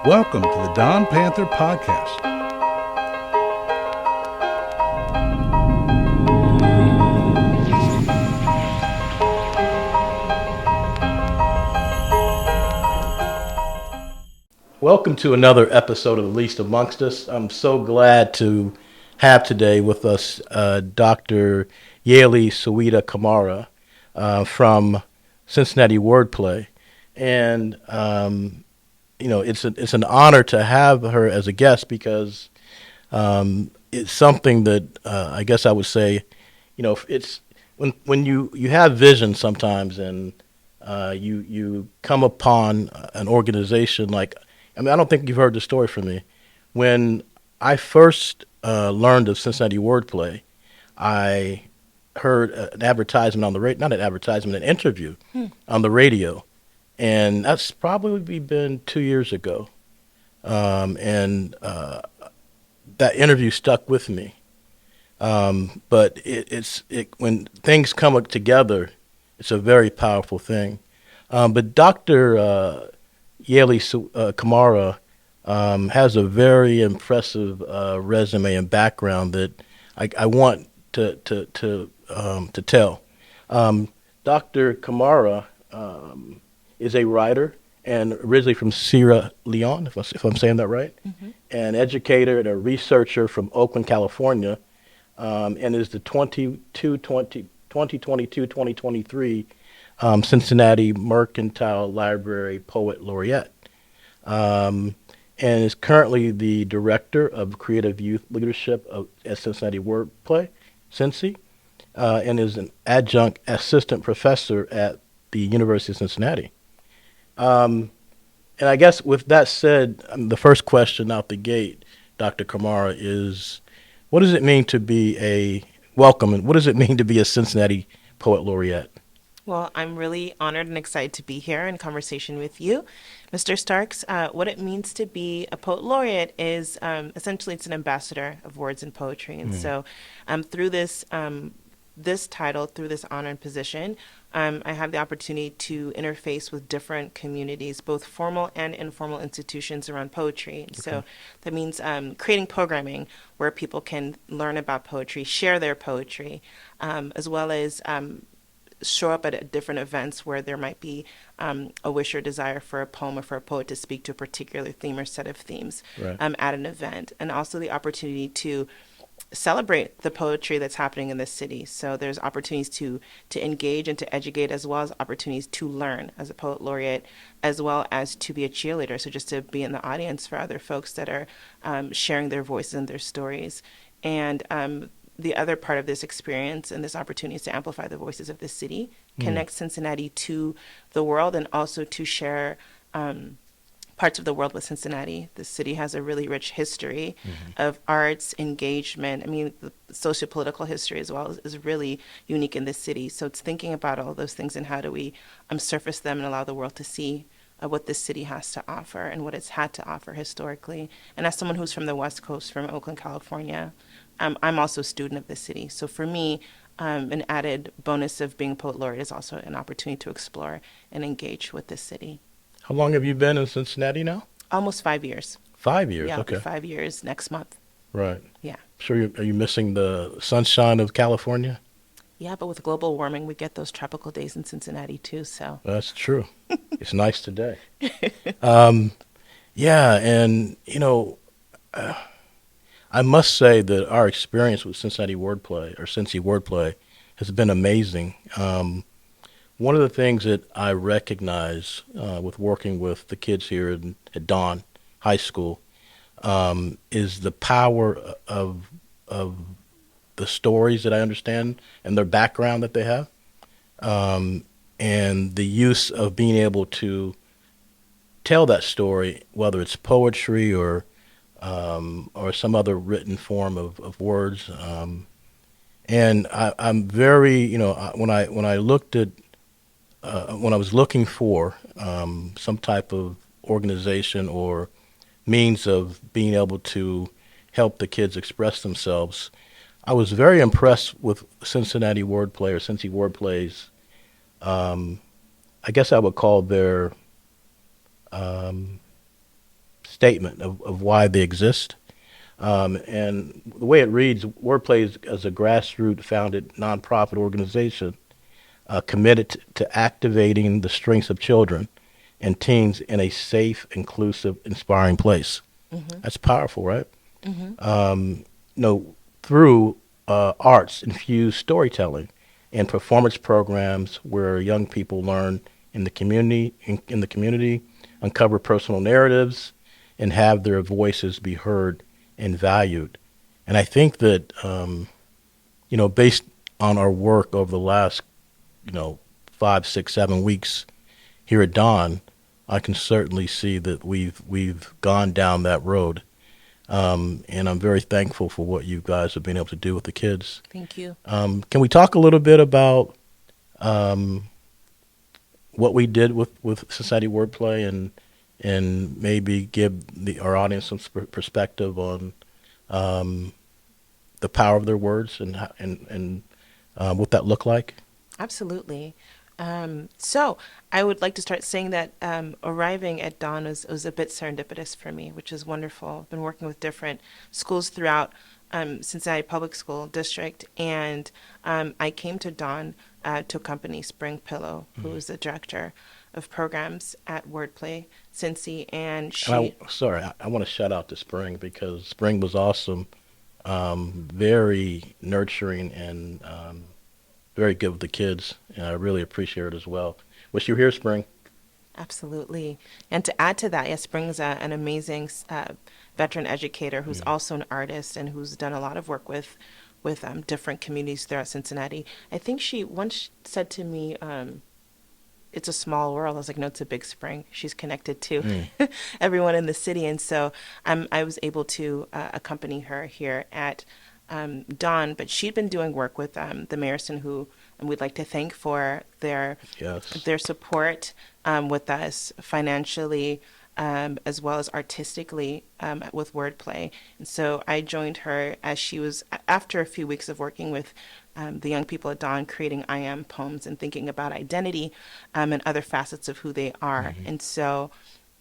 Welcome to the Don Panther Podcast. Welcome to another episode of The Least Amongst Us. I'm so glad to have today with us Dr. Yali Sawida Kamara from Cincinnati Wordplay. And it's an honor to have her as a guest because it's something that I guess I would say, it's when you have vision sometimes and you come upon an organization like, I don't think you've heard the story from me. When I first learned of Cincinnati Wordplay, I heard an advertisement on the radio, not an advertisement, an interview on the radio. And that's probably been 2 years ago. And that interview stuck with me. But when things come up together, it's a very powerful thing. But Dr. Yali Kamara has a very impressive resume and background that I want to tell. Dr. Kamara is a writer and originally from Sierra Leone, if I'm saying that right, an educator and a researcher from Oakland, California, and is the 2022-2023 Cincinnati Mercantile Library Poet Laureate, and is currently the Director of Creative Youth Leadership at Cincinnati Wordplay, Cincy, and is an adjunct assistant professor at the University of Cincinnati. And I guess with that said, the first question out the gate, Dr. Kamara, is what does it mean to be and what does it mean to be a Cincinnati Poet Laureate? Well, I'm really honored and excited to be here in conversation with you, Mr. Starks. What it means to be a poet laureate is essentially it's an ambassador of words and poetry. And so through this title, through this honor and position, I have the opportunity to interface with different communities, both formal and informal institutions around poetry. And so that means creating programming where people can learn about poetry, share their poetry, as well as show up at different events where there might be a wish or desire for a poem or for a poet to speak to a particular theme or set of themes at an event. And also the opportunity to celebrate the poetry that's happening in this city. So there's opportunities to engage and to educate, as well as opportunities to learn as a poet laureate, as well as to be a cheerleader. So just to be in the audience for other folks that are sharing their voices and their stories. And the other part of this experience and this opportunity is to amplify the voices of the city, connect Cincinnati to the world, and also to share parts of the world with Cincinnati. The city has a really rich history of arts, engagement. I mean, the socio-political history as well is really unique in this city. So it's thinking about all those things and how do we surface them and allow the world to see what this city has to offer and what it's had to offer historically. And as someone who's from the West Coast, from Oakland, California, I'm also a student of the city. So for me, an added bonus of being a poet laureate is also an opportunity to explore and engage with this city. How long have you been in Cincinnati now? Almost 5 years. 5 years, Yeah, okay. it'll be 5 years next month. Right. Yeah. Are you missing the sunshine of California? Yeah, but with global warming, we get those tropical days in Cincinnati too, so. That's true. It's nice today. Yeah, and, I must say that our experience with Cincinnati Wordplay, or Cincy Wordplay, has been amazing. One of the things that I recognize with working with the kids here at Dawn High School is the power of the stories that I understand and their background that they have, and the use of being able to tell that story, whether it's poetry or some other written form of words. And I'm very, when I looked at when I was looking for some type of organization or means of being able to help the kids express themselves, I was very impressed with Cincinnati Wordplay or Cincy Wordplay's. I guess I would call their statement of why they exist. And the way it reads, Wordplay is a grassroots founded nonprofit organization committed to activating the strengths of children and teens in a safe, inclusive, inspiring place. That's powerful, right? Through arts infused storytelling and performance programs where young people learn in the community, uncover personal narratives, and have their voices be heard and valued. And I think that, based on our work over the last, 5, 6, 7 weeks here at Dawn, I can certainly see that we've gone down that road. And I'm very thankful for what you guys have been able to do with the kids. Thank you. Can we talk a little bit about what we did with Society Wordplay and maybe give our audience some perspective on the power of their words and what that looked like? Absolutely. So I would like to start saying that arriving at Dawn was a bit serendipitous for me, which is wonderful. I've been working with different schools throughout Cincinnati Public School District, and I came to Dawn to accompany Spring Pillow, who is the director of programs at Wordplay Cincy, and she. I want to shout out to Spring because Spring was awesome, very nurturing and very good with the kids, and I really appreciate it as well. Was you here, Spring? Absolutely. And to add to that, yes, Spring's an amazing veteran educator who's also an artist and who's done a lot of work with different communities throughout Cincinnati. I think she once said to me, it's a small world. I was like, no, it's a big Spring. She's connected to everyone in the city. And so I was able to accompany her here at Dawn, but she'd been doing work with the Mayerson, who we'd like to thank for their support with us financially as well as artistically with Wordplay. And so I joined her as she was, after a few weeks of working with the young people at Dawn, creating I Am poems and thinking about identity and other facets of who they are. And so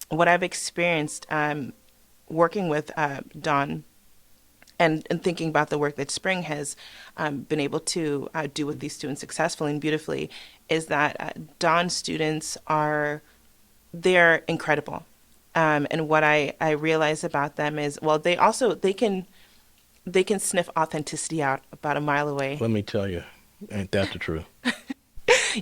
what I've experienced working with Dawn and thinking about the work that Spring has been able to do with these students successfully and beautifully is that Dawn students they're incredible. And what I realize about them is, well, they can sniff authenticity out about a mile away. Let me tell you, ain't that the truth?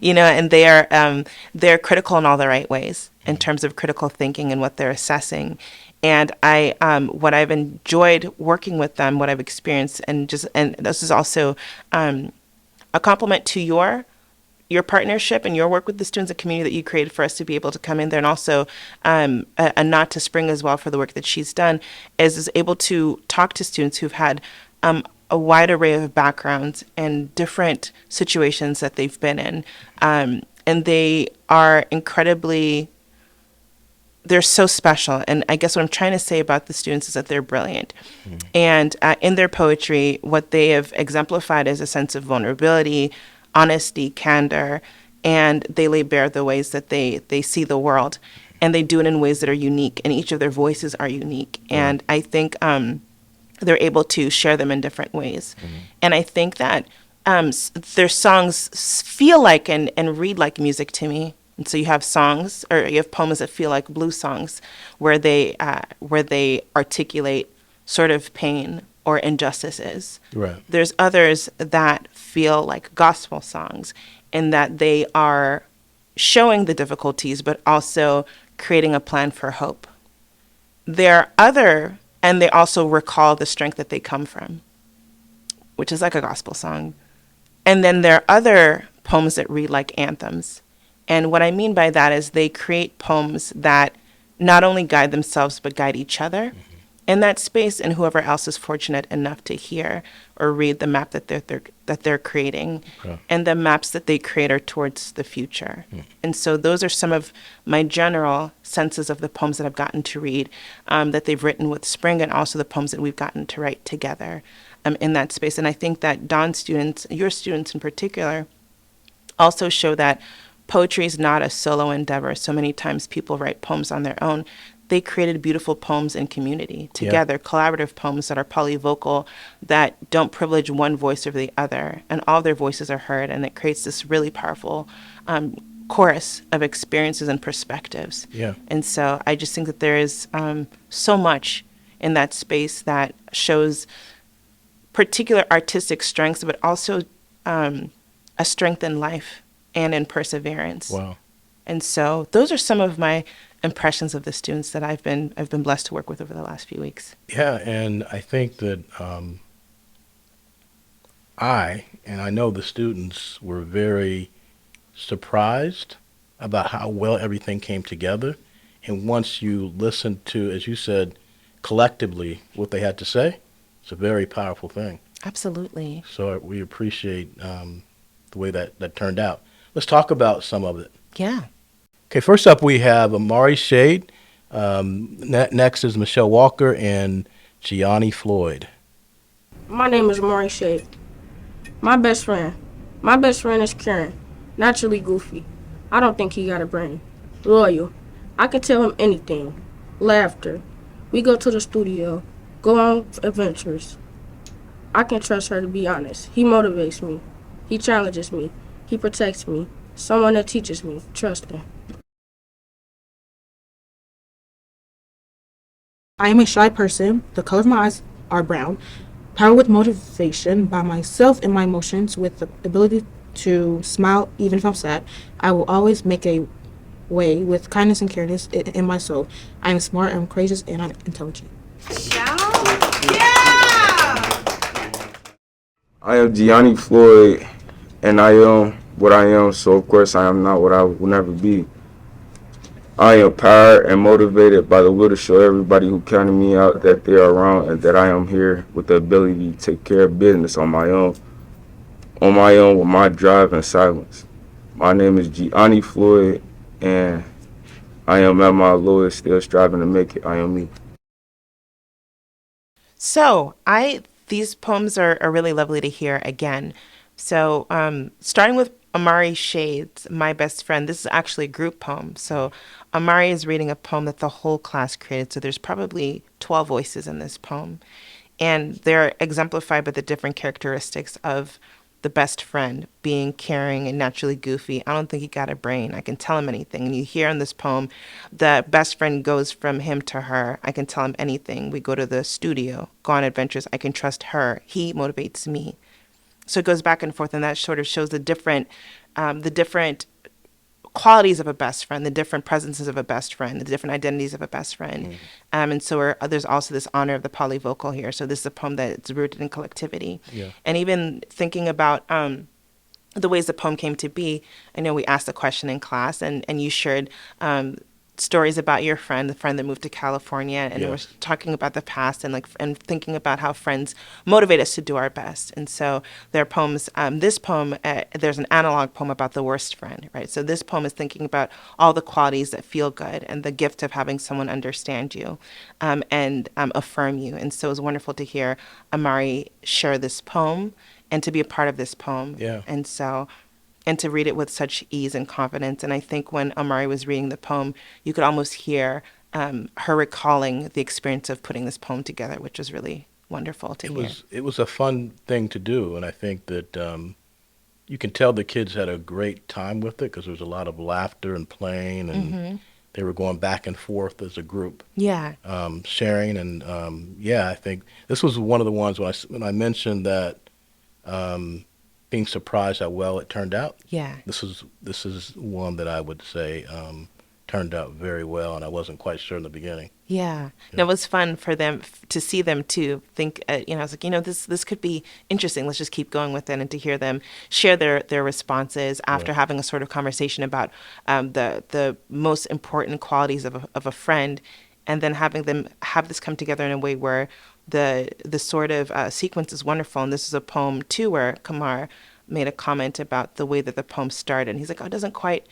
And they're critical in all the right ways in terms of critical thinking and what they're assessing. And what I've enjoyed working with them, what I've experienced, and this is also a compliment to your partnership and your work with the students and community that you created for us to be able to come in there, and also a nod to Spring as well for the work that she's done, is able to talk to students who've had a wide array of backgrounds and different situations that they've been in, and they are they're so special. And I guess what I'm trying to say about the students is that they're brilliant. And in their poetry, what they have exemplified is a sense of vulnerability, honesty, candor, and they lay bare the ways that they see the world. And they do it in ways that are unique, and each of their voices are unique. And I think they're able to share them in different ways. And I think that their songs feel like and read like music to me. And so you have songs, or you have poems that feel like blues songs, where they articulate sort of pain or injustices. Right. There's others that feel like gospel songs, in that they are showing the difficulties, but also creating a plan for hope. And they also recall the strength that they come from, which is like a gospel song. And then there are other poems that read like anthems. And what I mean by that is they create poems that not only guide themselves, but guide each other in that space, and whoever else is fortunate enough to hear or read the map that they're creating. Okay. And the maps that they create are towards the future. And so those are some of my general senses of the poems that I've gotten to read that they've written with Spring, and also the poems that we've gotten to write together in that space. And I think that Dawn students, your students in particular, also show that poetry is not a solo endeavor. So many times people write poems on their own. they created beautiful poems in community together, collaborative poems that are polyvocal, that don't privilege one voice over the other, and all their voices are heard, and it creates this really powerful chorus of experiences and perspectives. Yeah. And so I just think that there is so much in that space that shows particular artistic strengths, but also a strength in life and in perseverance. Wow. And so those are some of my impressions of the students that I've been blessed to work with over the last few weeks. Yeah, and I think that I know the students were very surprised about how well everything came together. And once you listen to, as you said, collectively what they had to say, it's a very powerful thing. Absolutely. So we appreciate the way that turned out. Let's talk about some of it. Yeah. Okay, first up we have Amari Shade. Next is Michelle Walker and Gianni Floyd. My name is Amari Shade. My best friend is Karen. Naturally goofy. I don't think he got a brain. Loyal. I can tell him anything. Laughter. We go to the studio. Go on adventures. I can trust her to be honest. He motivates me. He challenges me. He protects me. Someone that teaches me. Trust him. I am a shy person. The color of my eyes are brown. Powered with motivation by myself and my emotions, with the ability to smile even if I'm sad. I will always make a way with kindness and careness in my soul. I am smart, I'm courageous, and I'm intelligent. I am Gianni Floyd, and I am what I am, so of course I am not what I will never be. I am powered and motivated by the will to show everybody who counted me out that they are wrong and that I am here with the ability to take care of business on my own with my drive and silence. My name is Gianni Floyd, and I am at my lowest, still striving to make it. I am me. So these poems are really lovely to hear again. So starting with Amari Shade's My Best Friend, this is actually a group poem. So Amari is reading a poem that the whole class created. So there's probably 12 voices in this poem. And they're exemplified by the different characteristics of the best friend, being caring and naturally goofy. I don't think he got a brain. I can tell him anything. And you hear in this poem, the best friend goes from him to her. I can tell him anything. We go to the studio, go on adventures. I can trust her. He motivates me. So it goes back and forth, and that sort of shows the different qualities of a best friend, the different presences of a best friend, the different identities of a best friend. And so there's also this honor of the polyvocal here. So this is a poem that's rooted in collectivity. Yeah. And even thinking about the ways the poem came to be, I know we asked a question in class, and you shared stories about your friend, the friend that moved to California, and Yes. we're talking about the past and thinking about how friends motivate us to do our best. And so there are poems. This poem, there's an analog poem about the worst friend, right? So this poem is thinking about all the qualities that feel good and the gift of having someone understand you and affirm you. And so it was wonderful to hear Amari share this poem and to be a part of this poem. Yeah. And to read it with such ease and confidence. And I think when Amari was reading the poem, you could almost hear her recalling the experience of putting this poem together, which was really wonderful to hear. It was a fun thing to do, and I think that you can tell the kids had a great time with it because there was a lot of laughter and playing, and they were going back and forth as a group. Yeah. Sharing, and I think this was one of the ones when I mentioned that being surprised how well it turned out. Yeah. This is one that I would say turned out very well, and I wasn't quite sure in the beginning. Yeah. And it was fun for them to see them too. Think, I was like, this could be interesting. Let's just keep going with it, and to hear them share their responses after having a sort of conversation about the most important qualities of a friend, and then having them have this come together in a way where the sort of sequence is wonderful. And this is a poem too where Kamar made a comment about the way that the poem started. And he's like, it doesn't quite,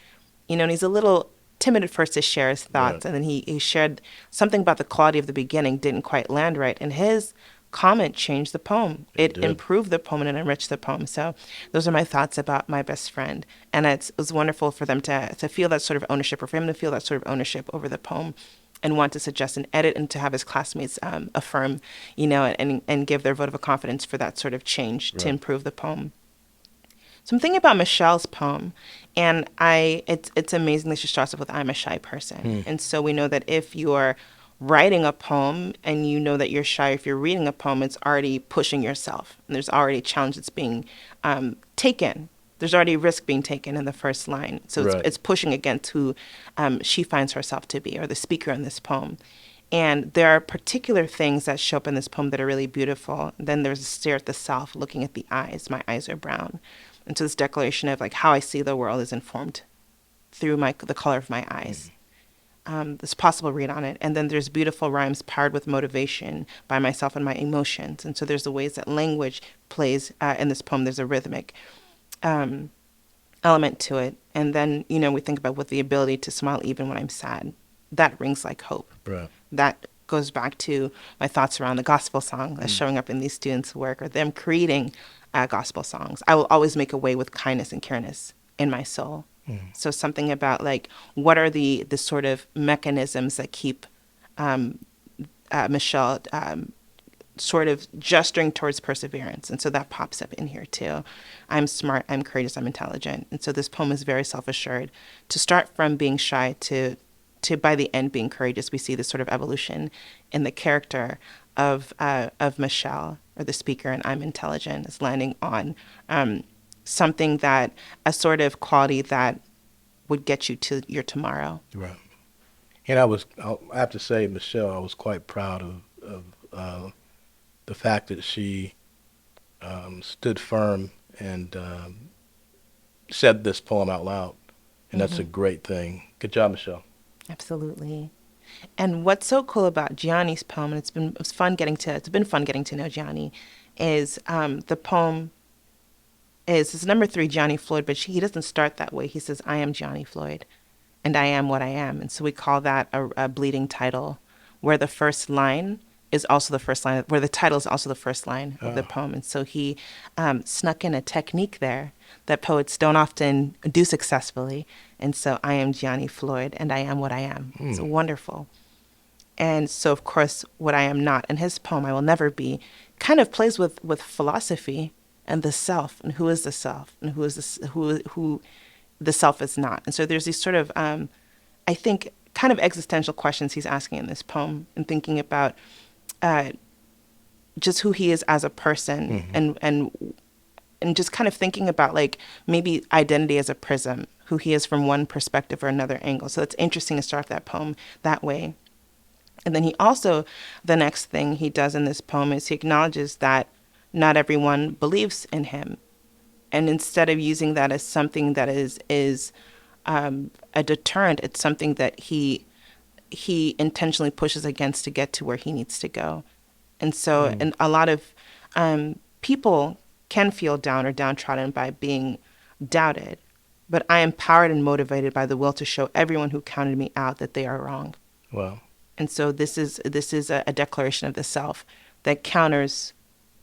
and he's a little timid at first to share his thoughts. Right. And then he shared something about the quality of the beginning didn't quite land right. And his comment changed the poem. It did. improved the poem and enriched the poem. So those are my thoughts about My Best Friend. And it was wonderful for them to feel that sort of ownership, or for him to feel that sort of ownership over the poem and want to suggest an edit and to have his classmates affirm, and give their vote of confidence for that sort of change to Right. improve the poem. So I'm thinking about Michelle's poem, and it's amazing that she starts off with "I'm a shy person," and so we know that if you're writing a poem and you know that you're shy, if you're reading a poem, it's already pushing yourself, and there's already a challenge that's being taken. There's already risk being taken in the first line, so Right. it's pushing against who she finds herself to be, or the speaker in this poem. And there are particular things that show up in this poem that are really beautiful. Then there's a stare at the self, looking at the eyes. My eyes are brown. And so this declaration of like how I see the world is informed through the color of my eyes. This possible read on it. And then there's beautiful rhymes paired with motivation by myself and my emotions. And so there's the ways that language plays in this poem. There's a rhythmic element to it. And then, we think about with the ability to smile even when I'm sad. That rings like hope. Right. That goes back to my thoughts around the gospel song that's showing up in these students' work, or them creating gospel songs. I will always make a way with kindness and careness in my soul. So something about like, what are the sort of mechanisms that keep Michelle sort of gesturing towards perseverance. And so that pops up in here too. I'm smart, I'm courageous, I'm intelligent. And so this poem is very self-assured. To start from being shy to by the end being courageous, we see this sort of evolution in the character of Michelle, or the speaker, and I'm intelligent, is landing on something that, a sort of quality that would get you to your tomorrow. Right. And I have to say, Michelle, I was quite proud of the fact that she stood firm and said this poem out loud. And that's a great thing. Good job, Michelle. Absolutely. And what's so cool about Gianni's poem, and it's been fun getting to know Gianni, is the poem is number 3, Gianni Floyd, but he doesn't start that way. He says, I am Gianni Floyd, and I am what I am. And so we call that a bleeding title, where the first line is also the first line, where the title is also the first line of the poem. And so he snuck in a technique there that poets don't often do successfully. And so I am Gianni Floyd, and I am what I am. It's wonderful. And so, of course, what I am not, in his poem, I will never be, kind of plays with philosophy and the self, and who is the self, and who the self is not. And so there's these sort of, I think, kind of existential questions he's asking in this poem, and thinking about just who he is as a person, and just kind of thinking about like maybe identity as a prism, who he is from one perspective or another angle. So it's interesting to start that poem that way. And then he also, the next thing he does in this poem is he acknowledges that not everyone believes in him. And instead of using that as something that is a deterrent, it's something that he intentionally pushes against to get to where he needs to go. And so, and a lot of people can feel down or downtrodden by being doubted, but I am empowered and motivated by the will to show everyone who counted me out that they are wrong. Wow. And so this is a declaration of the self that counters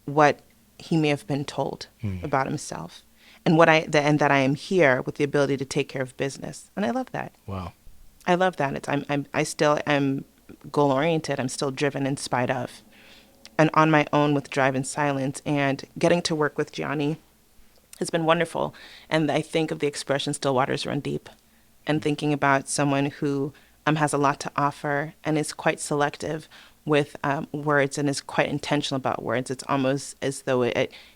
what he may have been told about himself, and that I am here with the ability to take care of business. And I love that. Wow. I love that. I still am goal oriented. I'm still driven in spite of, and on my own with drive and silence. And getting to work with Gianni has been wonderful. And I think of the expression "still waters run deep," and thinking about someone who has a lot to offer and is quite selective with words, and is quite intentional about words. It's almost as though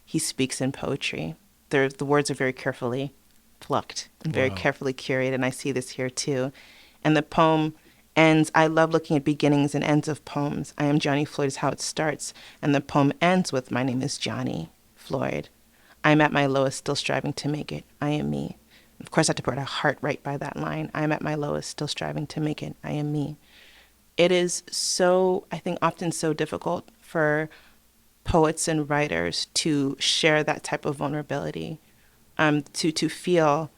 he speaks in poetry. The words are very carefully plucked and very carefully curated, and I see this here too. And the poem ends, I love looking at beginnings and ends of poems. I am Gianni Floyd is how it starts, and the poem ends with, my name is Gianni Floyd. I am at my lowest, still striving to make it. I am me. Of course, I have to put a heart right by that line. I am at my lowest, still striving to make it. I am me. It is so, I think, often so difficult for poets and writers to share that type of vulnerability, to feel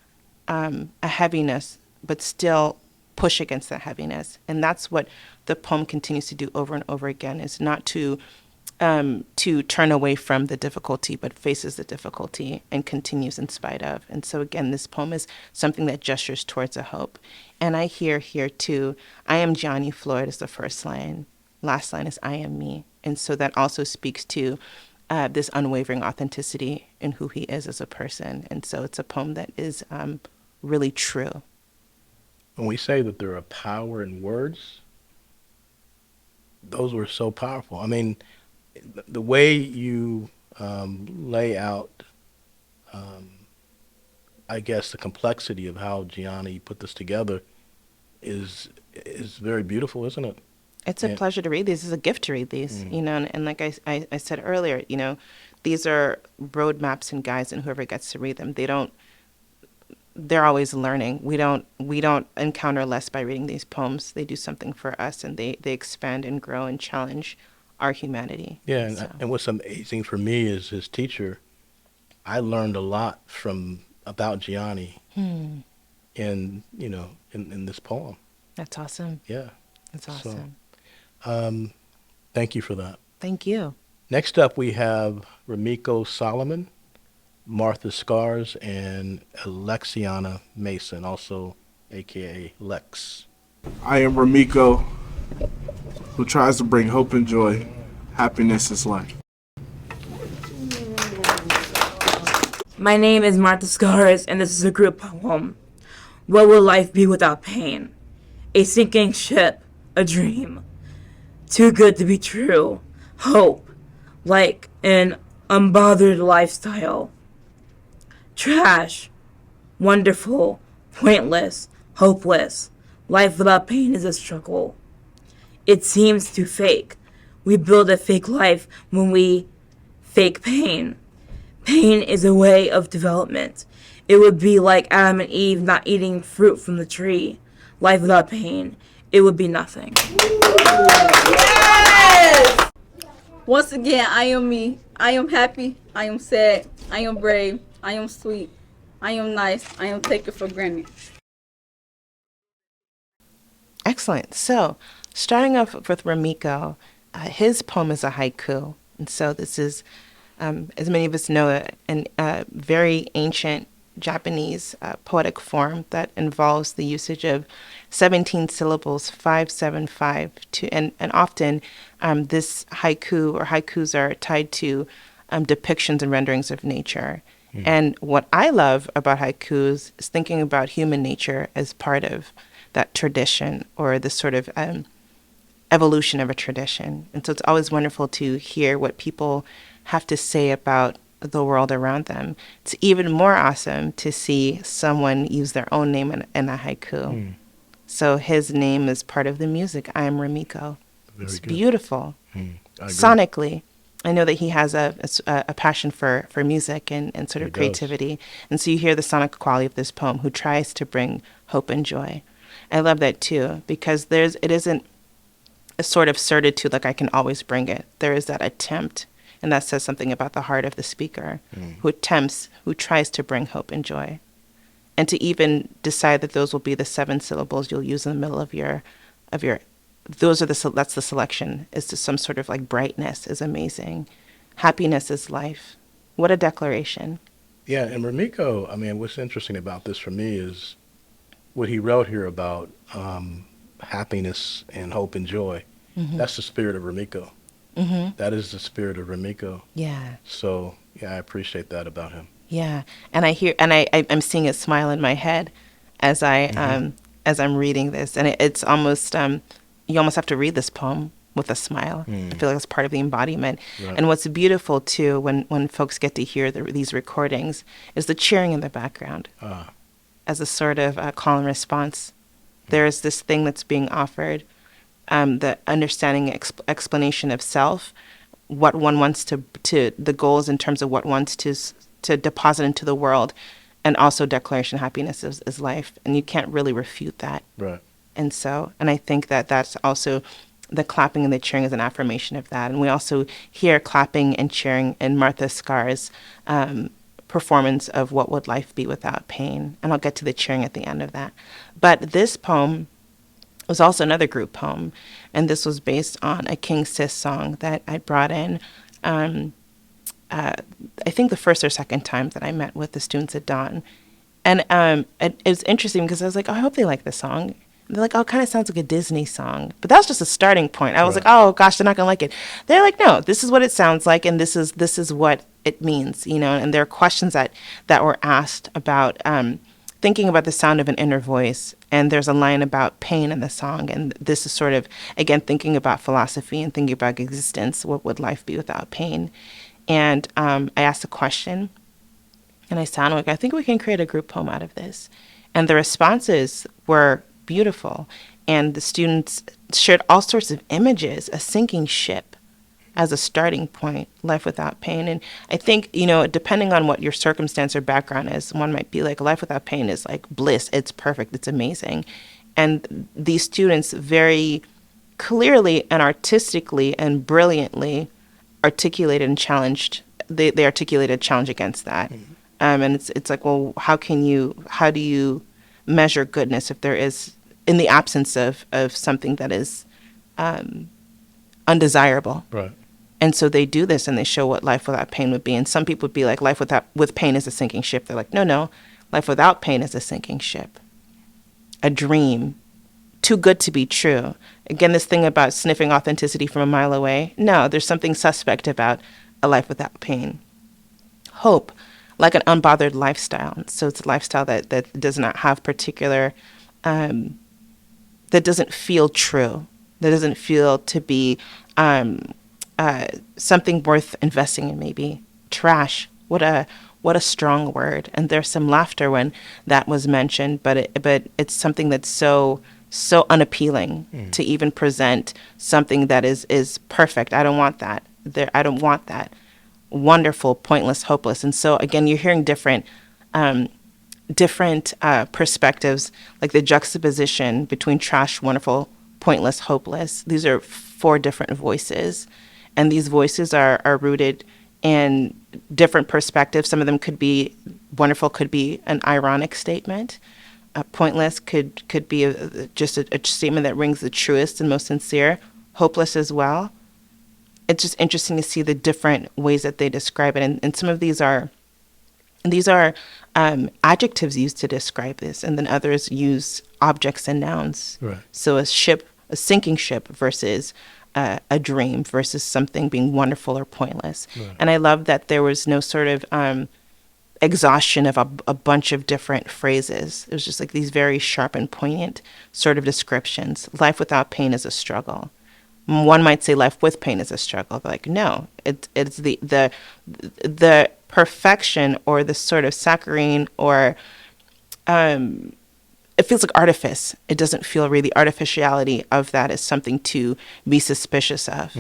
a heaviness, but still push against that heaviness. And that's what the poem continues to do over and over again, is not to to turn away from the difficulty, but faces the difficulty and continues in spite of. And so, again, this poem is something that gestures towards a hope. And I hear here, too, I am Johnny Floyd is the first line. Last line is I am me. And so that also speaks to this unwavering authenticity in who he is as a person. And so it's a poem that is really true. When we say that there are power in words, those were so powerful. I mean, the way you lay out, I guess, the complexity of how Gianni put this together is very beautiful, isn't it? It's a Yeah. pleasure to read these. It's a gift to read these, you know, and like I said earlier, you know, these are roadmaps and guides, and whoever gets to read them, they're always learning. We don't encounter less by reading these poems. They do something for us, and they expand and grow and challenge our humanity. Yeah, and, So, and what's amazing for me is his teacher. I learned a lot about Gianni in this poem. that's awesome. Yeah. That's So- awesome. Thank you for that. Thank you. Next up, we have Ramiko Solomon, Martha Scars, and Alexiana Mason, also AKA Lex. I am Ramiko, who tries to bring hope and joy. Happiness is life. My name is Martha Scars, and this is a group poem. What will life be without pain? A sinking ship, a dream. Too good to be true. Hope, like an unbothered lifestyle. Trash, wonderful, pointless, hopeless. Life without pain is a struggle. It seems too fake. We build a fake life when we fake pain. Pain is a way of development. It would be like Adam and Eve not eating fruit from the tree. Life without pain, it would be nothing. Once again, I am me. I am happy. I am sad. I am brave. I am sweet. I am nice. I am taken for granted. Excellent. So, starting off with Ramiko, his poem is a haiku. And so this is, as many of us know, a very ancient Japanese poetic form that involves the usage of 17 syllables, 575, and often this haiku or haikus are tied to depictions and renderings of nature. And what I love about haikus is thinking about human nature as part of that tradition or the sort of evolution of a tradition. And so it's always wonderful to hear what people have to say about the world around them. It's even more awesome to see someone use their own name in a haiku. So his name is part of the music. I am Ramiko. It's good. beautiful. I agree. Sonically, I know that he has a passion for music and sort He of does. creativity. And so you hear the sonic quality of this poem, who tries to bring hope and joy. I love that too, because it isn't a sort of certitude like I can always bring it. There is that attempt, and that says something about the heart of the speaker, who attempts, who tries to bring hope and joy. And to even decide that those will be the 7 syllables you'll use in the middle of your that's the selection, is to some sort of like brightness is amazing. Happiness is life. What a declaration. Yeah, and Ramiko, I mean, what's interesting about this for me is what he wrote here about happiness and hope and joy. That's the spirit of Ramiko. That is the spirit of Ramiko. Yeah. So, yeah, I appreciate that about him. Yeah. And I'm seeing a smile in my head as I'm reading this. And it's almost, you almost have to read this poem with a smile. I feel like it's part of the embodiment. Right. And what's beautiful too, when folks get to hear these recordings, is the cheering in the background as a sort of call and response. There's this thing that's being offered, the understanding, explanation of self, what one wants to the goals in terms of what wants to deposit into the world, and also declaration of happiness is life. And you can't really refute that. Right. And I think that that's also the clapping and the cheering is an affirmation of that. And we also hear clapping and cheering in Martha Scar's performance of What Would Life Be Without Pain. And I'll get to the cheering at the end of that. But this poem was also another group poem, and this was based on a King Sis song that I brought in. I think the first or second time that I met with the students at Dawn. And it was interesting because I was like, oh, I hope they like this song. And they're like, oh, it kind of sounds like a Disney song. But that was just a starting point. I was like, oh, gosh, they're not going to like it. They're like, no, this is what it sounds like, and this is what it means, you know. And there are questions that were asked about thinking about the sound of an inner voice. And there's a line about pain in the song. And this is sort of, again, thinking about philosophy and thinking about existence. What would life be without pain? And I asked a question, and I sounded like, I think we can create a group poem out of this. And the responses were beautiful. And the students shared all sorts of images, a sinking ship as a starting point, life without pain. And I think, you know, depending on what your circumstance or background is, one might be like, life without pain is like bliss. It's perfect. It's amazing. And these students very clearly and artistically and brilliantly articulated and challenged. They articulated a challenge against that. And it's like, well, how do you measure goodness if there is, in the absence of something that is undesirable? Right. And so they do this, and they show what life without pain would be. And some people would be like, life with pain is a sinking ship. They're like, no, life without pain is a sinking ship. A dream, too good to be true. Again, this thing about sniffing authenticity from a mile away. No, there's something suspect about a life without pain. Hope, like an unbothered lifestyle. So it's a lifestyle that does not have particular, that doesn't feel true, that doesn't feel to be something worth investing in. Maybe trash. What a strong word. And there's some laughter when that was mentioned, but it's something that's so unappealing to even present something that is perfect. I don't want that. I don't want that. Wonderful, pointless, hopeless. And so again, you're hearing different perspectives, like the juxtaposition between trash, wonderful, pointless, hopeless. These are 4 different voices, and these voices are rooted in different perspectives. Some of them could be wonderful, could be an ironic statement. Pointless could be just a statement that rings the truest and most sincere. Hopeless as well. It's just interesting to see the different ways that they describe it, and some of these are adjectives used to describe this, and then others use objects and nouns. Right. So a sinking ship versus a dream versus something being wonderful or pointless. Right. And I love that there was no sort of exhaustion of a bunch of different phrases. It was just like these very sharp and poignant sort of descriptions. Life without pain is a struggle. One might say life with pain is a struggle. But like, no, it's the perfection or the sort of saccharine or it feels like artifice. It doesn't feel really, the artificiality of that is something to be suspicious of.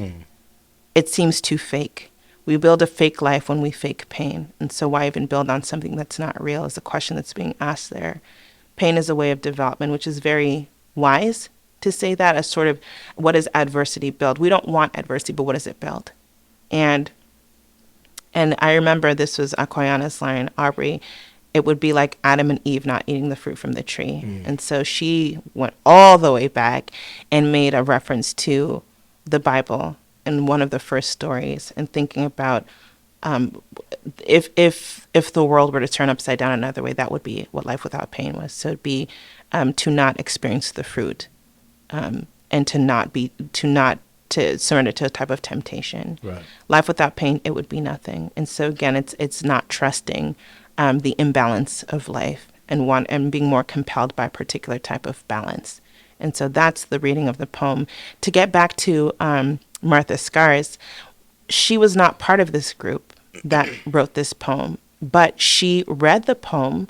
It seems too fake. We build a fake life when we fake pain. And so why even build on something that's not real is a question that's being asked there. Pain is a way of development, which is very wise to say that, as sort of, what does adversity build? We don't want adversity, but what does it build? And I remember this was Akoyana's line, Aubrey, it would be like Adam and Eve not eating the fruit from the tree. And so she went all the way back and made a reference to the Bible in one of the first stories, and thinking about if the world were to turn upside down another way, that would be what life without pain was. So it'd be to not experience the fruit, and to surrender to a type of temptation. Right. Life without pain, it would be nothing. And so again, it's not trusting the imbalance of life and being more compelled by a particular type of balance. And so that's the reading of the poem. To get back to Martha Scars, she was not part of this group that wrote this poem, but she read the poem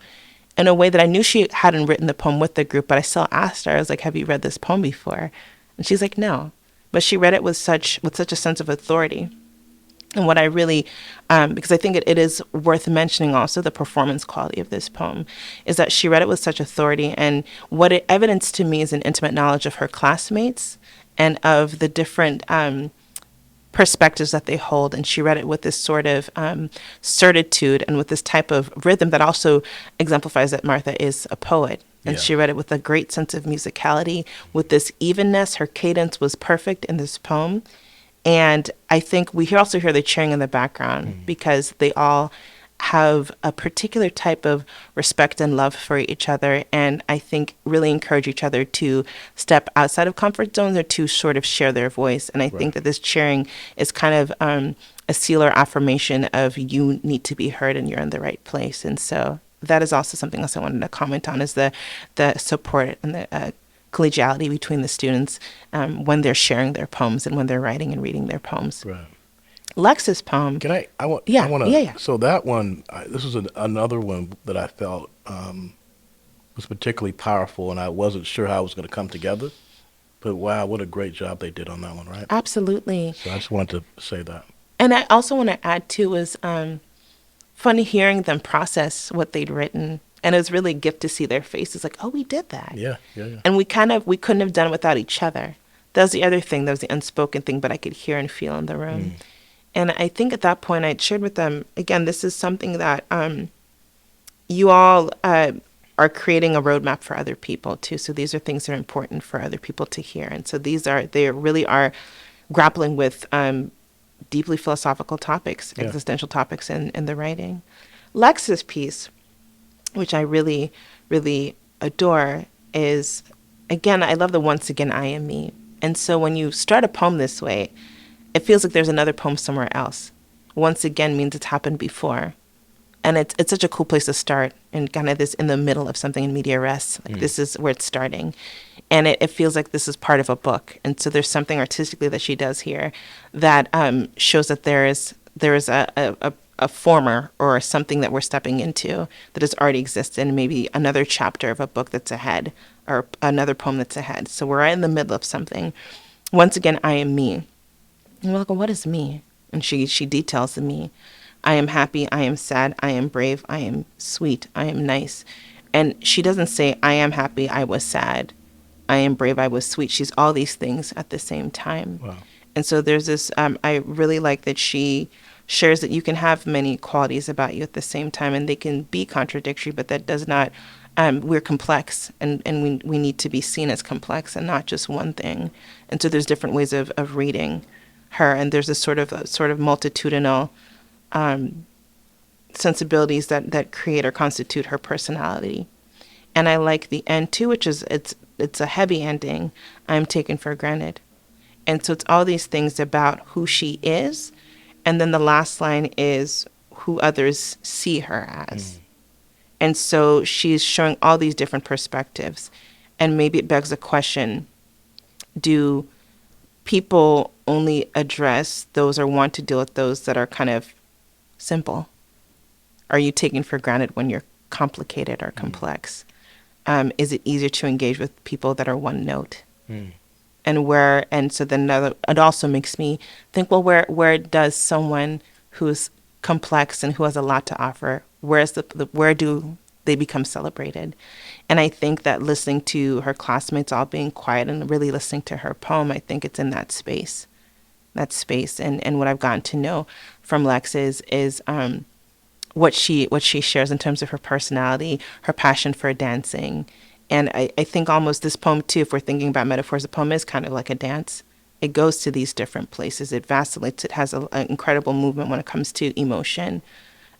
in a way that I knew she hadn't written the poem with the group, but I still asked her, I was like, have you read this poem before? And she's like, no. But she read it with such a sense of authority. And what I really, because I think it is worth mentioning also the performance quality of this poem, is that she read it with such authority. And what it evidenced to me is an intimate knowledge of her classmates and of the different perspectives that they hold. And she read it with this sort of certitude and with this type of rhythm that also exemplifies that Martha is a poet. And Yeah. she read it with a great sense of musicality, with this evenness. Her cadence was perfect in this poem. And I think we also hear the cheering in the background because they all have a particular type of respect and love for each other, and I think really encourage each other to step outside of comfort zones or to sort of share their voice. And I think that this cheering is kind of a seal or affirmation of you need to be heard and you're in the right place. And so that is also something else I wanted to comment on, is the support and the collegiality between the students when they're sharing their poems and when they're writing and reading their poems. Right. Lex's poem. Can I want Yeah, I want to yeah. So that one, this is another one that I felt was particularly powerful, and I wasn't sure how it was going to come together, but wow, what a great job they did on that one, right? Absolutely. So I just wanted to say that. And I also want to add too was funny hearing them process what they'd written, and it was really a gift to see their faces like, oh, we did that. Yeah. And we couldn't have done it without each other. That was the other thing. That was the unspoken thing, but I could hear and feel in the room. And I think at that point I shared with them, again, this is something that you all are creating a roadmap for other people too. So these are things that are important for other people to hear. And so they really are grappling with deeply philosophical topics, existential topics in the writing. Lex's piece, which I really, really adore, is, again, I love the once again, I am me. And so when you start a poem this way, it feels like there's another poem somewhere else. Once again means it's happened before. And it's such a cool place to start, and kind of this in the middle of something in media res. Like this is where it's starting. And it feels like this is part of a book. And so there's something artistically that she does here that shows that there is a former or something that we're stepping into that has already existed, and maybe another chapter of a book that's ahead or another poem that's ahead. So we're right in the middle of something. Once again, I am me. And we're like, well, what is me? And she details the me. I am happy, I am sad, I am brave, I am sweet, I am nice. And she doesn't say, I am happy, I was sad, I am brave, I was sweet. She's all these things at the same time. Wow. And so there's this, I really like that she shares that you can have many qualities about you at the same time, and they can be contradictory, but that does not, we're complex, and we need to be seen as complex and not just one thing. And so there's different ways of reading her, and there's a sort of multitudinal sensibilities that create or constitute her personality. And I like the end too, which is it's a heavy ending. I'm taken for granted. And so it's all these things about who she is, and then the last line is who others see her as. And so she's showing all these different perspectives. And maybe it begs the question, do people only address those or want to deal with those that are kind of simple? Are you taken for granted when you're complicated or complex? Is it easier to engage with people that are one note? And so then it also makes me think, well, where does someone who's complex and who has a lot to offer, where do they become celebrated? And I think that listening to her classmates all being quiet and really listening to her poem, I think it's in that space. And what I've gotten to know from Lex is what she shares in terms of her personality, her passion for dancing. And I think almost this poem too, if we're thinking about metaphors, the poem is kind of like a dance. It goes to these different places. It vacillates. It has an incredible movement when it comes to emotion,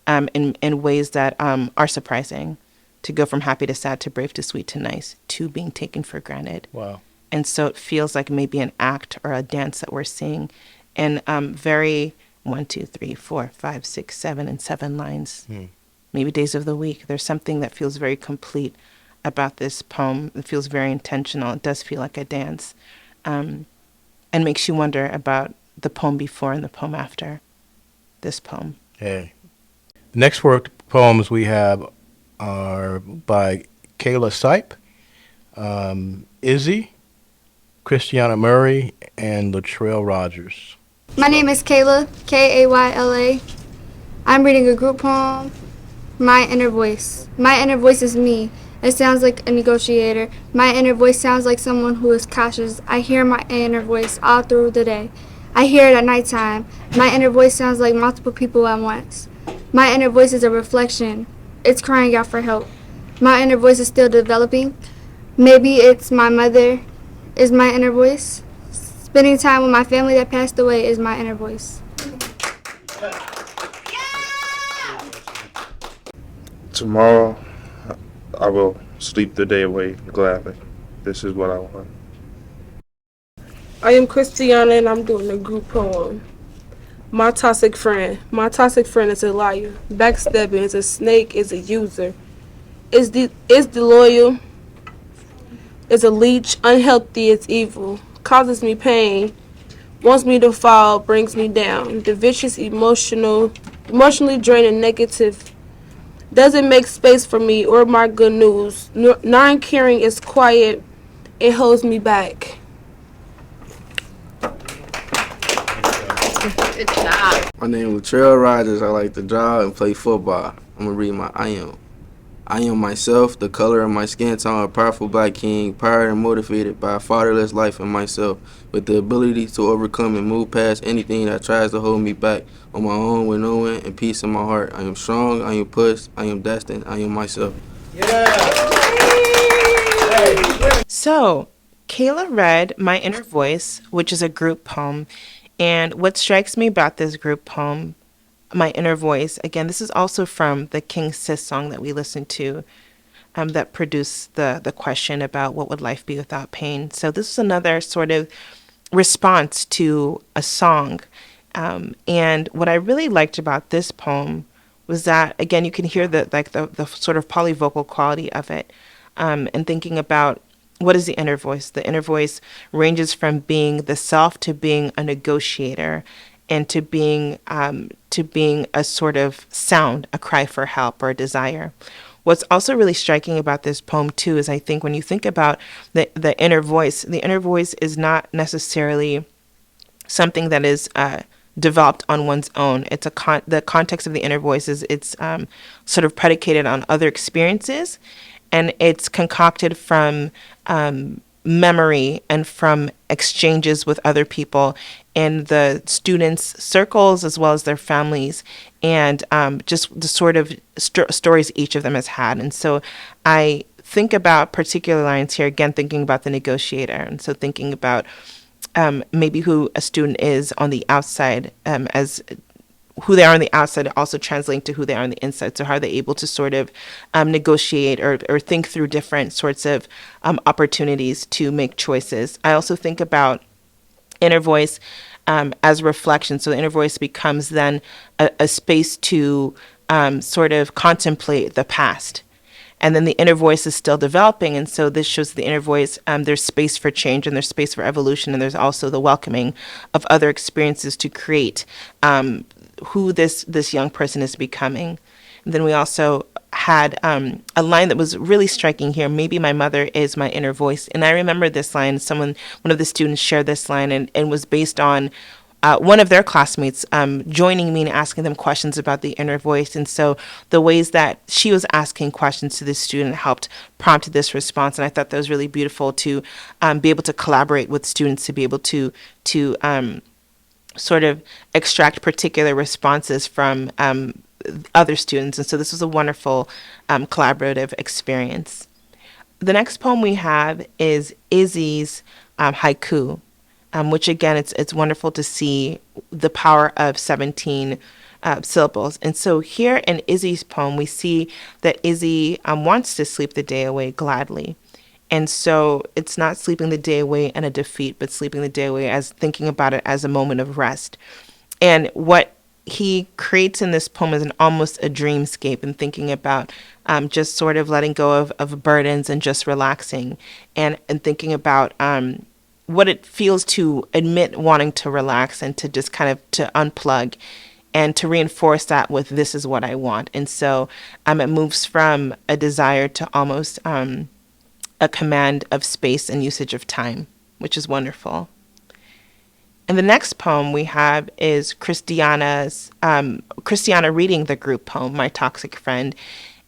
in ways that are surprising. To go from happy to sad to brave to sweet to nice to being taken for granted. Wow. And so it feels like maybe an act or a dance that we're seeing in very 1, 2, 3, 4, 5, 6, 7, and 7 lines. Maybe days of the week. There's something that feels very complete about this poem. It feels very intentional. It does feel like a dance, and makes you wonder about the poem before and the poem after this poem. Hey. The next poems we have are by Kayla Sipe, Izzy, Christiana Murray, and Latrell Rogers. My name is Kayla, Kayla. I'm reading a group poem, My Inner Voice. My inner voice is me. It sounds like a negotiator. My inner voice sounds like someone who is cautious. I hear my inner voice all through the day. I hear it at nighttime. My inner voice sounds like multiple people at once. My inner voice is a reflection. It's crying out for help. My inner voice is still developing. Maybe it's my mother is my inner voice. Spending time with my family that passed away is my inner voice. Tomorrow, I will sleep the day away gladly. This is what I want. I am Christiana and I'm doing a group poem. My toxic friend. My toxic friend is a liar. Backstabbing is a snake, is a user. Is the loyal, is a leech, unhealthy, it's evil. Causes me pain, wants me to fall, brings me down. The vicious emotionally draining negative. Doesn't make space for me or my good news. Non-caring is quiet, it holds me back. My name is Latrell Rogers. I like to draw and play football. I'm going to read my I am. I am myself, the color of my skin tone, a powerful black king, powered and motivated by a fatherless life in myself, with the ability to overcome and move past anything that tries to hold me back on my own with no one and peace in my heart. I am strong, I am pushed, I am destined, I am myself. So, Kayla read My Inner Voice, which is a group poem. And what strikes me about this group poem, My Inner Voice, again, this is also from the King Sis song that we listened to, that produced the question about what would life be without pain. So this is another sort of response to a song. And what I really liked about this poem was that, again, you can hear the sort of polyvocal quality of it, and thinking about what is the inner voice. The inner voice ranges from being the self to being a negotiator, and to being a sort of sound, a cry for help or a desire. What's also really striking about this poem too is, I think, when you think about the inner voice is not necessarily something that is developed on one's own. It's the context of the inner voice is it's sort of predicated on other experiences, and it's concocted from memory and from exchanges with other people in the students' circles as well as their families, and just the sort of stories each of them has had. And so I think about particular lines here, again, thinking about the negotiator, and so thinking about maybe who a student is on the outside, as who they are on the outside, also translating to who they are on the inside. So how are they able to sort of negotiate or think through different sorts of opportunities to make choices. I also think about inner voice as reflection. So the inner voice becomes then a space to sort of contemplate the past. And then the inner voice is still developing. And so this shows the inner voice, there's space for change and there's space for evolution. And there's also the welcoming of other experiences to create who this young person is becoming. And then we also had a line that was really striking here. Maybe my mother is my inner voice. And I remember this line, one of the students shared this line, and was based on one of their classmates joining me and asking them questions about the inner voice. And so the ways that she was asking questions to this student helped prompt this response. And I thought that was really beautiful to be able to collaborate with students, to be able to sort of extract particular responses from other students. And so this was a wonderful collaborative experience. The next poem we have is Izzy's haiku, which again, it's wonderful to see the power of 17 syllables. And so here in Izzy's poem, we see that Izzy wants to sleep the day away gladly. And so it's not sleeping the day away in a defeat, but sleeping the day away as thinking about it as a moment of rest. And what he creates in this poem is almost a dreamscape, and thinking about just sort of letting go of burdens and just relaxing, and thinking about what it feels to admit wanting to relax and to just kind of to unplug, and to reinforce that with this is what I want. And so it moves from a desire to almost a command of space and usage of time, which is wonderful. And the next poem we have is Christiana reading the group poem, My Toxic Friend.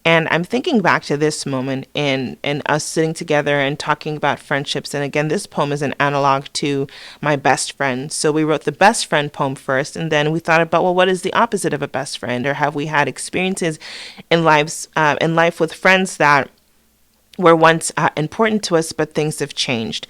And I'm thinking back to this moment in us sitting together and talking about friendships. And again, this poem is an analog to my best friend. So we wrote the best friend poem first, and then we thought about, well, what is the opposite of a best friend? Or have we had experiences in life with friends that were once important to us, but things have changed.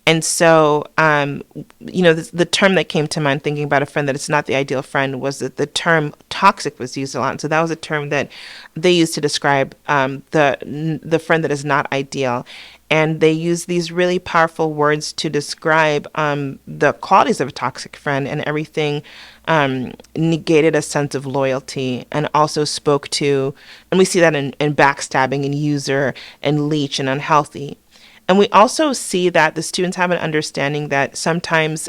And so, the term that came to mind thinking about a friend that it's not the ideal friend was that the term toxic was used a lot. And so that was a term that they used to describe the friend that is not ideal. And they use these really powerful words to describe the qualities of a toxic friend, and everything negated a sense of loyalty, and also spoke to, and we see that in backstabbing and user and leech and unhealthy. And we also see that the students have an understanding that sometimes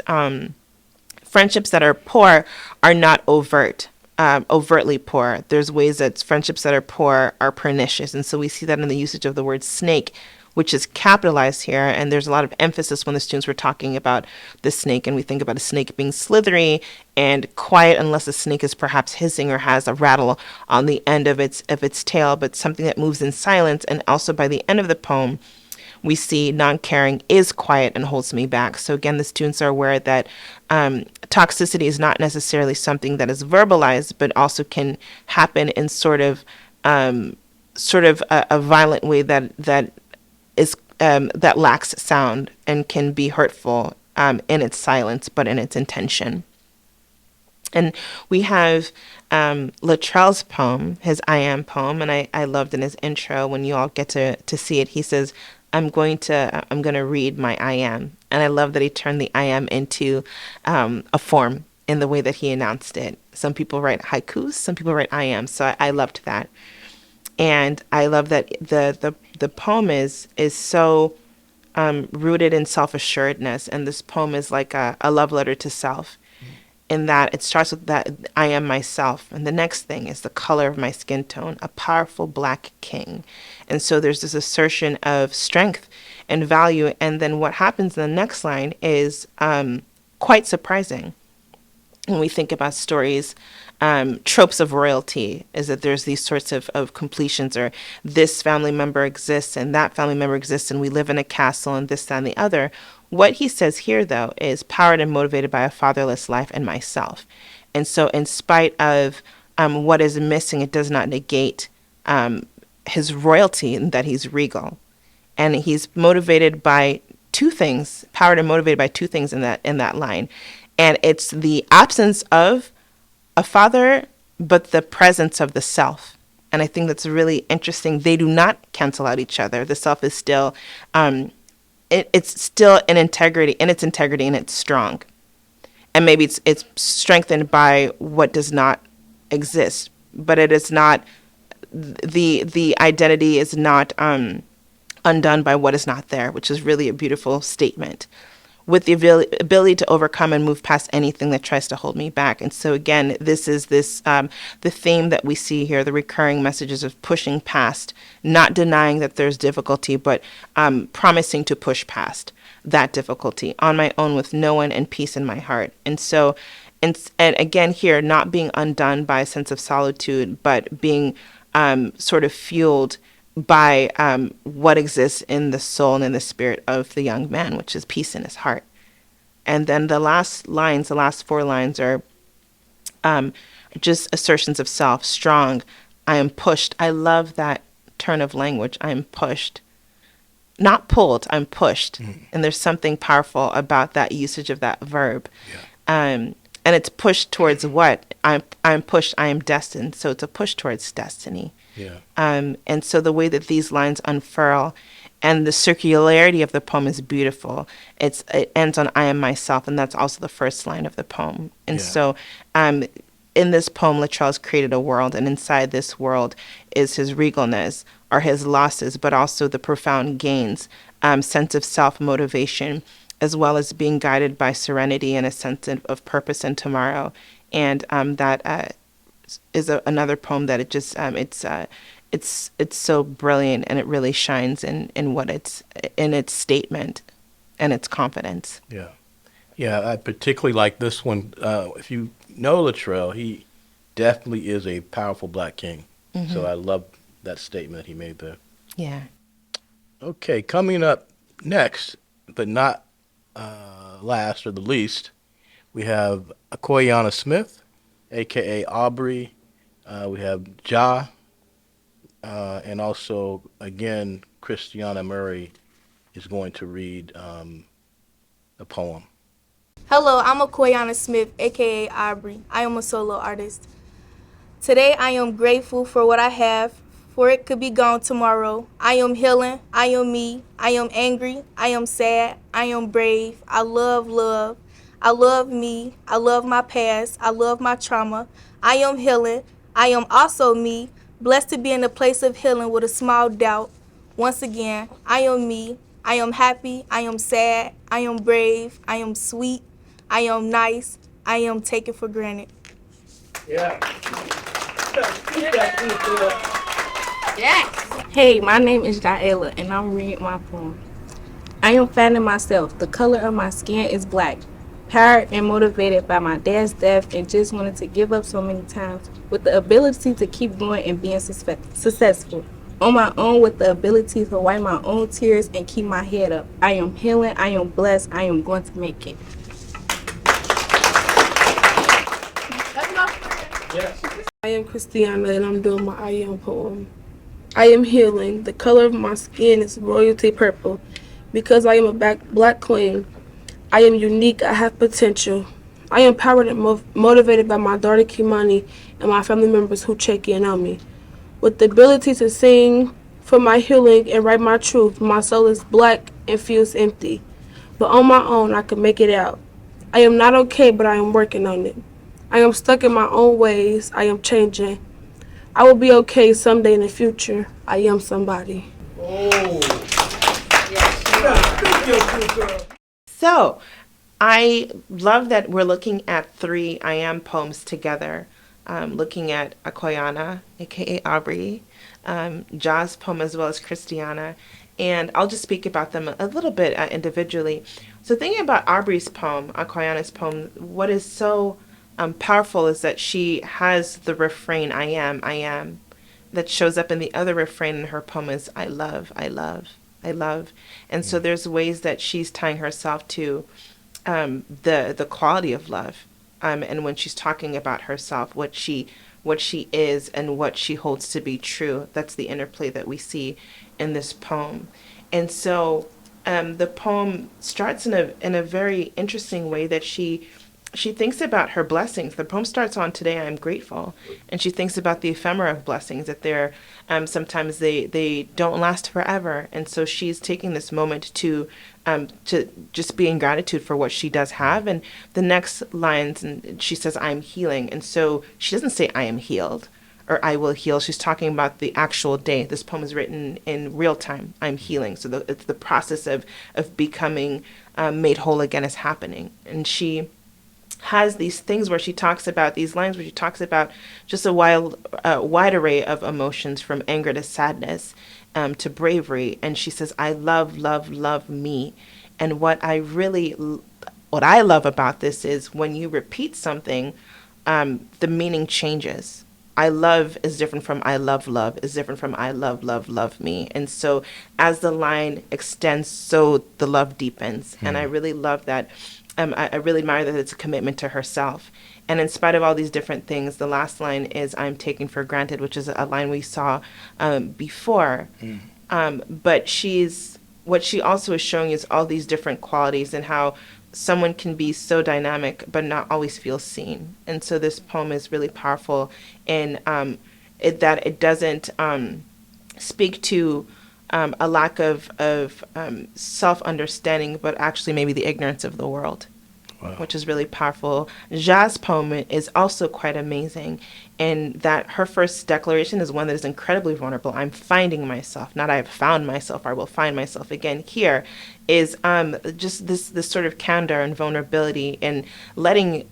friendships that are poor are not overtly poor. There's ways that friendships that are poor are pernicious. And so we see that in the usage of the word snake, which is capitalized here. And there's a lot of emphasis when the students were talking about the snake. And we think about a snake being slithery and quiet, unless the snake is perhaps hissing or has a rattle on the end of its tail, but something that moves in silence. And also by the end of the poem, we see non-caring is quiet and holds me back. So again, the students are aware that toxicity is not necessarily something that is verbalized, but also can happen in sort of a violent way that lacks sound and can be hurtful in its silence, but in its intention. And we have Latrell's poem, his I Am poem, and I loved in his intro when you all get to see it. He says, I'm going to read my I Am. And I love that he turned the I Am into a form in the way that he announced it. Some people write haikus, some people write I Am. So I loved that. And I love that the poem is so rooted in self-assuredness. And this poem is like a love letter to self, in that it starts with that I am myself. And the next thing is the color of my skin tone, a powerful black king. And so there's this assertion of strength and value. And then what happens in the next line is quite surprising. When we think about stories, tropes of royalty, is that there's these sorts of completions, or this family member exists and that family member exists and we live in a castle and this, that, and the other. What he says here, though, is powered and motivated by a fatherless life and myself. And so in spite of what is missing, it does not negate his royalty in that he's regal. And he's motivated by two things, powered and motivated by two things in that line. And it's the absence of a father, but the presence of the self. And I think that's really interesting. They do not cancel out each other. The self is still, it's still in its integrity, and it's strong. And maybe it's strengthened by what does not exist, but it is not, the identity is not undone by what is not there, which is really a beautiful statement, with the ability to overcome and move past anything that tries to hold me back. And so again, this is the theme that we see here, the recurring messages of pushing past, not denying that there's difficulty, but promising to push past that difficulty on my own with no one and peace in my heart. And so, and again here, not being undone by a sense of solitude, but being sort of fueled by what exists in the soul and in the spirit of the young man, which is peace in his heart. And then the last 4 lines are just assertions of self, strong. I am pushed. I love that turn of language. I am pushed. Not pulled, I'm pushed. And there's something powerful about that usage of that verb. Yeah. And it's pushed towards what? I'm pushed, I am destined. So it's a push towards destiny. Yeah. And so the way that these lines unfurl and the circularity of the poem is beautiful. It ends on I am myself, and that's also the first line of the poem. And so in this poem, Latrell has created a world, and inside this world is his regalness, or his losses, but also the profound gains, sense of self-motivation, as well as being guided by serenity and a sense of purpose and tomorrow. And that is another poem that it just it's so brilliant, and it really shines in what it's in its statement and its confidence. Yeah, I particularly like this one. If you know Latrell, he definitely is a powerful black king. Mm-hmm. So I love that statement he made there. Yeah. Okay, coming up next, but not last or the least, we have Akoyana Smith, aka Aubrey. We have Ja, and also again Christiana Murray is going to read a poem. Hello, I'm Akoyana Smith, aka Aubrey. I am a solo artist. Today I am grateful for what I have, for it could be gone tomorrow. I am healing, I am me, I am angry, I am sad, I am brave, I love love. I love me, I love my past, I love my trauma. I am healing, I am also me, blessed to be in a place of healing with a small doubt. Once again, I am me, I am happy, I am sad, I am brave, I am sweet, I am nice, I am taken for granted. Hey, my name is Jaela, and I'm reading my poem. I am finding myself. The color of my skin is black. Powered and motivated by my dad's death and just wanted to give up so many times, with the ability to keep going and being successful. On my own, with the ability to wipe my own tears and keep my head up. I am healing, I am blessed, I am going to make it. I am Christiana and I'm doing my I am poem. I am healing. The color of my skin is royalty purple. Because I am a black queen, I am unique, I have potential. I am powered and motivated by my daughter Kimani and my family members who check in on me. With the ability to sing for my healing and write my truth, my soul is black and feels empty. But on my own, I can make it out. I am not okay, but I am working on it. I am stuck in my own ways. I am changing. I will be okay someday in the future. I am somebody. So, I love that we're looking at 3 I am poems together. Looking at Akoyana, aka Aubrey, Ja's poem as well as Christiana, and I'll just speak about them a little bit individually. So thinking about Aubrey's poem, Akoyana's poem, what is so powerful is that she has the refrain, I am, that shows up in the other refrain in her poem is I love, I love, I love. And so there's ways that she's tying herself to the quality of love. And when she's talking about herself, what she is and what she holds to be true, that's the interplay that we see in this poem. And so the poem starts in a very interesting way that she thinks about her blessings. The poem starts on today I am grateful, and she thinks about the ephemera of blessings, that they're sometimes they don't last forever, and so she's taking this moment to just be in gratitude for what she does have. And the next lines, and she says I'm healing, and so she doesn't say I am healed or I will heal. She's talking about the actual day. This poem is written in real time. I'm healing, so it's the process of becoming made whole again is happening. And she has these things where she talks about these lines where she talks about just a wide array of emotions, from anger to sadness to bravery. And she says, I love, love, love me. And what I love about this is when you repeat something, the meaning changes. I love is different from I love, love is different from I love, love, love me. And so as the line extends, so the love deepens. And I really love that. I really admire that it's a commitment to herself. And in spite of all these different things, the last line is I'm taken for granted, which is a line we saw before. But what she also is showing is all these different qualities and how someone can be so dynamic but not always feel seen. And so this poem is really powerful in that it doesn't speak to a lack of self-understanding, but actually maybe the ignorance of the world, which is really powerful. Ja's poem is also quite amazing in that her first declaration is one that is incredibly vulnerable. I'm finding myself, not I have found myself, I will find myself again. Here is just this sort of candor and vulnerability and letting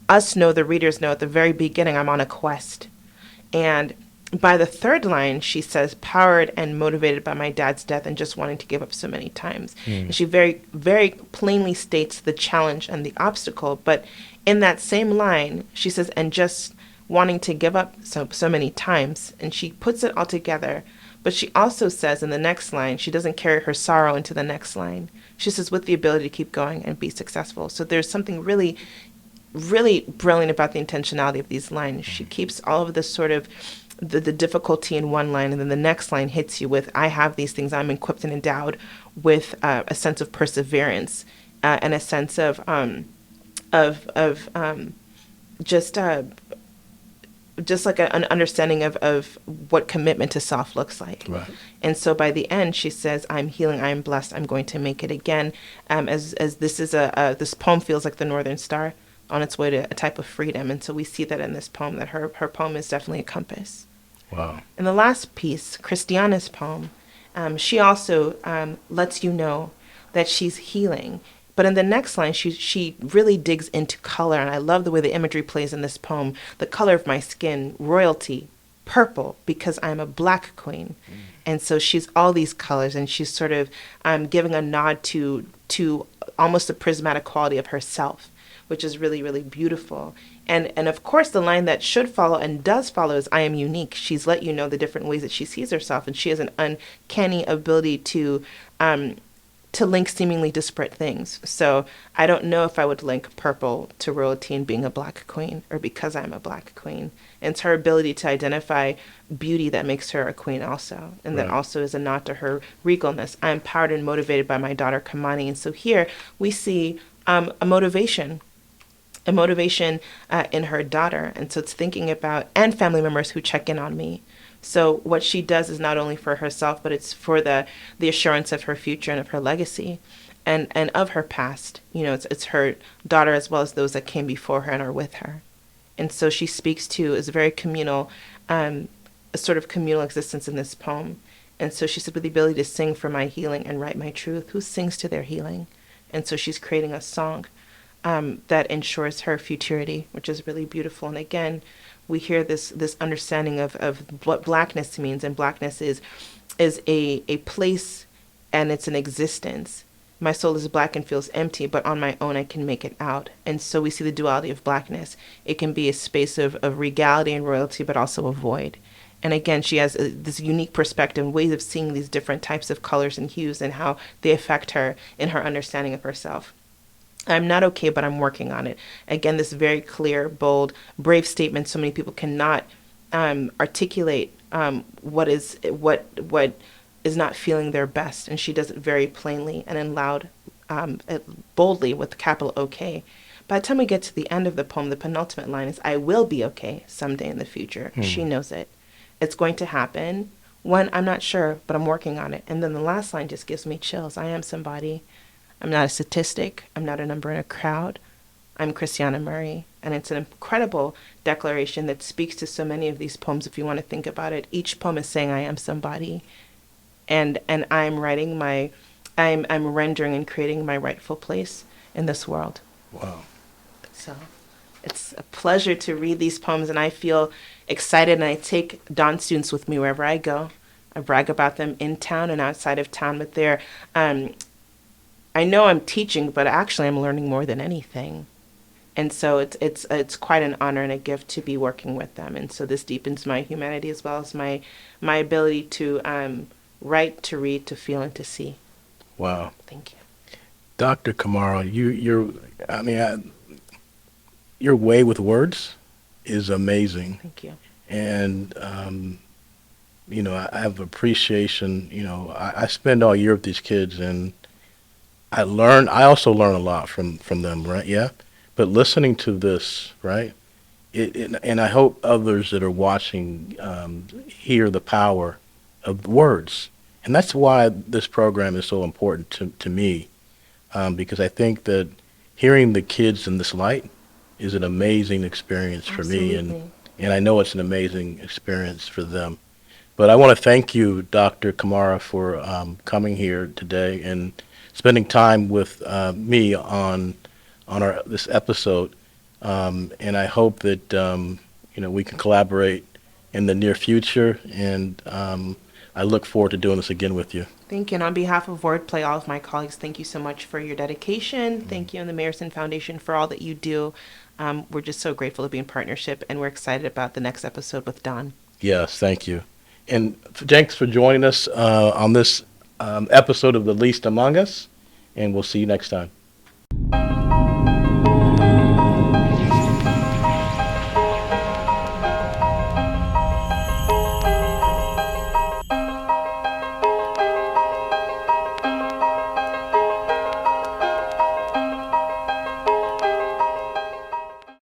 us know, the readers know at the very beginning, I'm on a quest. And by the third line, she says, powered and motivated by my dad's death and just wanting to give up so many times. And she very, very plainly states the challenge and the obstacle. But in that same line, she says, and just wanting to give up so many times, and she puts it all together. But she also says in the next line, she doesn't carry her sorrow into the next line. She says, with the ability to keep going and be successful. So there's something really, really brilliant about the intentionality of these lines. She keeps all of this sort of the difficulty in one line, and then the next line hits you with, I have these things, I'm equipped and endowed with a sense of perseverance and a sense of just like an understanding of what commitment to self looks like. Right. And so by the end, she says, I'm healing, I'm blessed, I'm going to make it again. As this is this poem feels like the Northern Star on its way to a type of freedom. And so we see that in this poem, that her poem is definitely a compass. Wow. And the last piece, Christiana's poem, she also lets you know that she's healing. But in the next line, she really digs into color, and I love the way the imagery plays in this poem. The color of my skin, royalty, purple, because I'm a black queen. And so she's all these colors, and she's sort of giving a nod to almost the prismatic quality of herself, which is really, really beautiful. And of course, the line that should follow and does follow is, I am unique. She's let you know the different ways that she sees herself, and she has an uncanny ability to link seemingly disparate things. So I don't know if I would link purple to royalty and being a black queen, or because I'm a black queen. And it's her ability to identify beauty that makes her a queen also. And that also is a nod to her regalness. I'm empowered and motivated by my daughter Kamani. And so here we see a motivation in her daughter. And so it's thinking about, and family members who check in on me. So what she does is not only for herself, but it's for the assurance of her future and of her legacy and of her past. You know, it's her daughter as well as those that came before her and are with her. And so she speaks to, is a very communal, a sort of communal existence in this poem. And so she said, with the ability to sing for my healing and write my truth, who sings to their healing? And so she's creating a song that ensures her futurity, which is really beautiful. And again, we hear this understanding of what blackness means, and blackness is a place, and it's an existence. My soul is black and feels empty, but on my own I can make it out. And so we see the duality of blackness. It can be a space of regality and royalty, but also a void. And again, she has this unique perspective and ways of seeing these different types of colors and hues and how they affect her in her understanding of herself. I'm not okay, but I'm working on it. Again, this very clear, bold, brave statement. So many people cannot articulate what is not feeling their best, and she does it very plainly and in loud, boldly with capital OK. By the time we get to the end of the poem, the penultimate line is, "I will be okay someday in the future." She knows it. It's going to happen. When, I'm not sure, but I'm working on it. And then the last line just gives me chills. I am somebody. I'm not a statistic. I'm not a number in a crowd. I'm Christiana Murray. And it's an incredible declaration that speaks to so many of these poems, if you want to think about it. Each poem is saying, I am somebody. And I'm writing I'm rendering and creating my rightful place in this world. Wow. So it's a pleasure to read these poems, and I feel excited, and I take Dawn students with me wherever I go. I brag about them in town and outside of town, but they're, I know I'm teaching, but actually I'm learning more than anything. And so it's quite an honor and a gift to be working with them. And so this deepens my humanity as well as my ability to write, to read, to feel, and to see. Wow. Thank you. Dr. Kamara, your way with words is amazing. Thank you. And, I have appreciation. I spend all year with these kids, and I also learn a lot from them, right? Yeah. But listening to this, right? And I hope others that are watching hear the power of words. And that's why this program is so important to me, because I think that hearing the kids in this light is an amazing experience for me, and I know it's an amazing experience for them. But I want to thank you, Dr. Kamara, for coming here today and spending time with me on this episode. And I hope that we can collaborate in the near future. And I look forward to doing this again with you. Thank you. And on behalf of Wordplay, all of my colleagues, thank you so much for your dedication. Thank you and the Mayerson Foundation for all that you do. We're just so grateful to be in partnership, and we're excited about the next episode with Don. Yes, thank you. And thanks for joining us on this episode of The Least Among Us, and we'll see you next time.